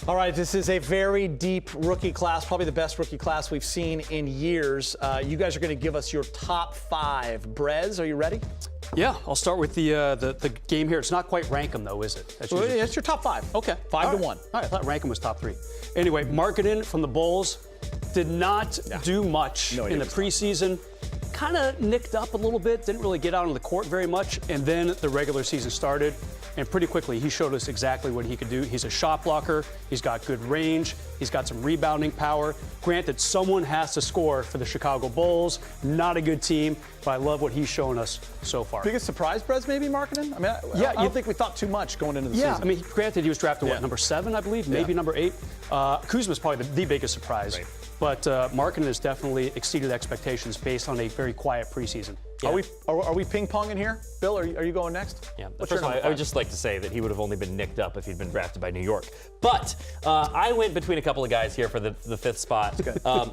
All right, this is a very deep rookie class, probably the best rookie class we've seen in years. You guys are going to give us your top 5. Brez, are you ready? Yeah, I'll start with the game here. It's not quite rank 'em though, is it? It's your top 5. Okay. 5 to 1. All right, I thought rank 'em was top 3. Anyway, Markkanen from the Bulls did not do much in the preseason. Kind of nicked up a little bit, didn't really get out on the court very much, and then the regular season started, and pretty quickly he showed us exactly what he could do. He's a shot blocker, he's got good range, he's got some rebounding power. Granted, someone has to score for the Chicago Bulls, not a good team, but I love what he's shown us so far. Biggest surprise, Brez, maybe, Markkanen? I mean, I don't think we thought too much going into the season. I mean, granted, he was drafted, number 7, I believe, maybe number 8. Kuzma's probably the biggest surprise. Right. But Markkanen has definitely exceeded expectations based on a very quiet preseason. Yeah. Are we ping-ponging here? Bill, are you going next? Yeah. First of all, I would just like to say that he would have only been nicked up if he'd been drafted by New York. But I went between a couple of guys here for the 5th spot.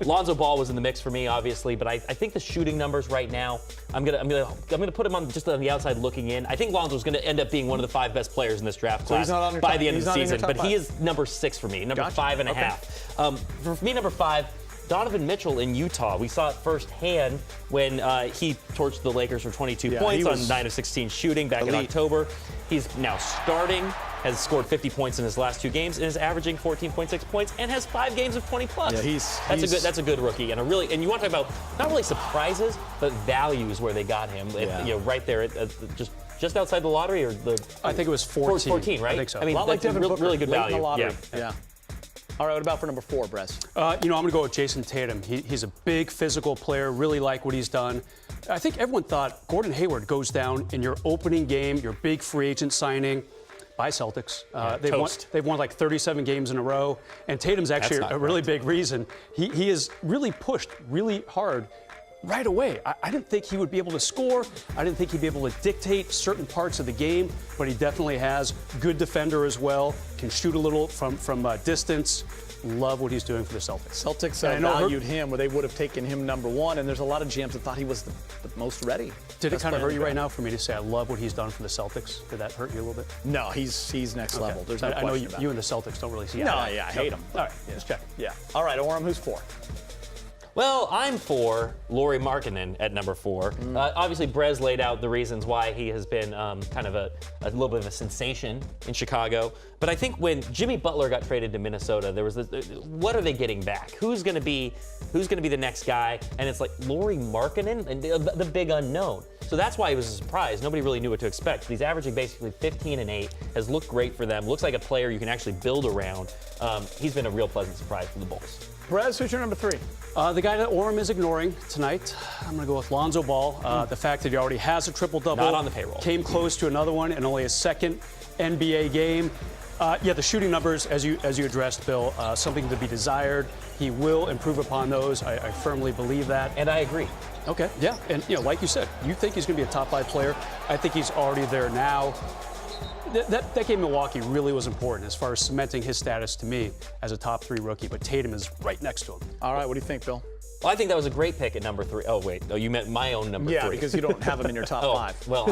Lonzo Ball was in the mix for me, obviously, but I think the shooting numbers right now, I'm gonna put him on just on the outside looking in. I think Lonzo's gonna end up being one of the 5 best players in this draft class by the end of the season. But he is number 6 for me, number 5.5. For me, number 5. Donovan Mitchell in Utah. We saw it firsthand when he torched the Lakers for 22 points on 9 of 16 shooting back in October. He's now starting, has scored 50 points in his last 2 games, and is averaging 14.6 points, and has 5 games of 20 plus. Yeah, that's a good rookie, and you want to talk about not really surprises, but values where they got him. Right there, just outside the lottery, or I think it was 14. 14, right? I think so. I mean, a lot like Devin Booker, really good value. In the lottery. Yeah. All right, what about for number 4, Brez? I'm going to go with Jason Tatum. He's a big physical player, really like what he's done. I think everyone thought Gordon Hayward goes down in your opening game, your big free agent signing by Celtics. They've won like 37 games in a row, and Tatum's actually a really big reason. He has really pushed really hard right away. I didn't think he would be able to score. I didn't think he'd be able to dictate certain parts of the game, but he definitely has. Good defender as well. Can shoot a little from distance. Love what he's doing for the Celtics. Celtics valued him where they would have taken him number 1, and there's a lot of GMs that thought he was the most ready. Did it kind of hurt you right now for me to say I love what he's done for the Celtics? Did that hurt you a little bit? No, he's next level. There's no question I know about you and the Celtics don't really see I hate him. All right, just check. Yeah. All right, Orem, who's 4? Well, I'm for Lauri Markkanen at number 4. Obviously, Brez laid out the reasons why he has been kind of a little bit of a sensation in Chicago. But I think when Jimmy Butler got traded to Minnesota, there was this, what are they getting back? Who's going to be the next guy? And it's like Lauri Markkanen, and the big unknown. So that's why it was a surprise. Nobody really knew what to expect. He's averaging basically 15 and 8, has looked great for them. Looks like a player you can actually build around. He's been a real pleasant surprise for the Bulls. Brez, who's your number 3? The guy that Orem is ignoring tonight, I'm going to go with Lonzo Ball. The fact that he already has a triple-double. Not on the payroll. Came close to another one in only his 2nd NBA game. The shooting numbers, as you addressed, Bill, something to be desired. He will improve upon those. I firmly believe that. And I agree. Okay, yeah. And, like you said, you think he's going to be a top 5 player. I think he's already there now. That game in Milwaukee really was important as far as cementing his status to me as a top 3 rookie, but Tatum is right next to him. All right, what do you think, Bill? Well, I think that was a great pick at number 3. Oh, wait. No, you meant my own number 3. Yeah, because you don't have him in your top 5. Well,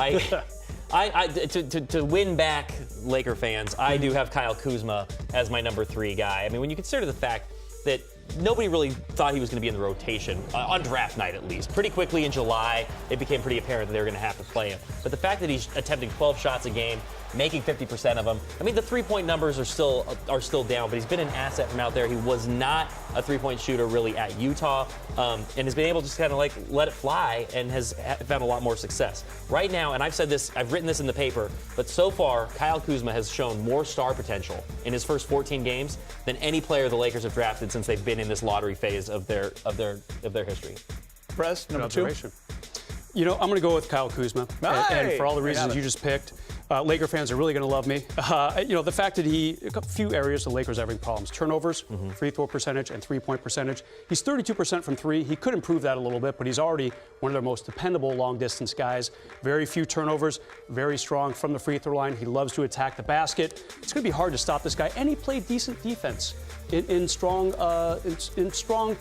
to win back Laker fans, I do have Kyle Kuzma as my number 3 guy. I mean, when you consider the fact that nobody really thought he was going to be in the rotation, on draft night at least. Pretty quickly in July, it became pretty apparent that they were going to have to play him. But the fact that he's attempting 12 shots a game, making 50% of them, I mean, the three-point numbers are still down, but he's been an asset from out there. He was not a three-point shooter really at Utah, and has been able to just kind of like let it fly and has found a lot more success. Right now, and I've said this, I've written this in the paper, but so far, Kyle Kuzma has shown more star potential in his first 14 games than any player the Lakers have drafted since they've been in this lottery phase of their history. Brez, number 2. I'm going to go with Kyle Kuzma, and for all the reasons you just picked. Laker fans are really going to love me. The fact that a few areas the Lakers are having problems. Turnovers, free throw percentage, and three-point percentage. He's 32% from 3. He could improve that a little bit, but he's already one of their most dependable long-distance guys. Very few turnovers, very strong from the free throw line. He loves to attack the basket. It's going to be hard to stop this guy, and he played decent defense in strong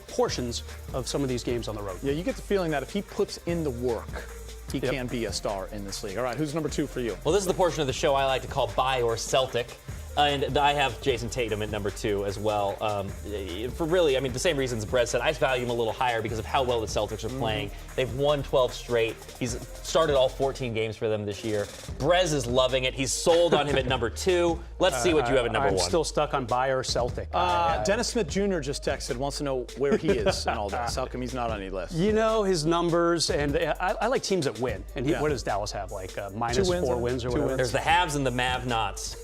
portions of some of these games on the road. Yeah, you get the feeling that if he puts in the work, he can be a star in this league. All right, who's number 2 for you? Well, this is the portion of the show I like to call Buy or Celtic. And I have Jason Tatum at number 2 as well. For really, I mean, the same reasons Brett said. I value him a little higher because of how well the Celtics are playing. They've won 12 straight. He's started all 14 games for them this year. Brez is loving it. He's sold on him at number 2. Let's see what you have at number 1. I'm still stuck on Bayer Celtic. Dennis Smith Jr. just texted, wants to know where he is and all this. How come he's not on any list? You know, his numbers, and I like teams that win. And what does Dallas have, like minus 4 wins or whatever? There's the haves and the Mav-nots.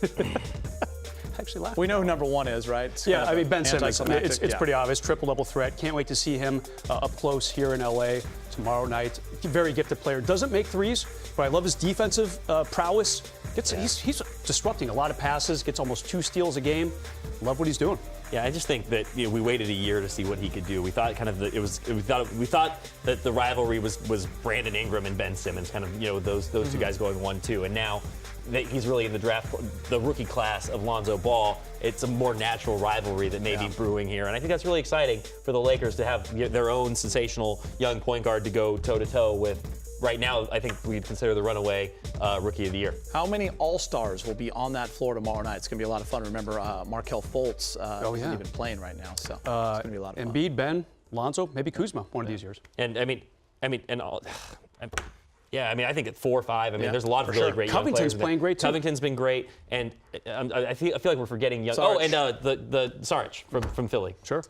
Actually laugh. We know who number 1 is, right? It's Yeah, I mean, Ben Simmons. I mean, it's anticlimactic. pretty obvious. Triple-double threat. Can't wait to see him up close here in L.A. tomorrow night. Very gifted player. Doesn't make threes, but I love his defensive prowess. He's disrupting a lot of passes. Gets almost 2 steals a game. Love what he's doing. Yeah, I just think that we waited a year to see what he could do. We thought kind of we thought that the rivalry was Brandon Ingram and Ben Simmons, kind of those 2 guys going 1-2, and now that he's really in the draft, the rookie class of Lonzo Ball, it's a more natural rivalry that may be brewing here, and I think that's really exciting for the Lakers to have their own sensational young point guard to go toe-to-toe with. Right now, I think we'd consider the runaway Rookie of the Year. How many All-Stars will be on that floor tomorrow night? It's going to be a lot of fun. Remember, Markelle Fultz isn't even playing right now, so it's going to be a lot of fun. Embiid, Ben, Lonzo, maybe Kuzma one of these years. And I think at 4 or 5, there's a lot of really great young players. Covington's playing great too. Covington's been great, and I feel like we're forgetting young. Sarge. Oh, and the Sarge from Philly. Sure.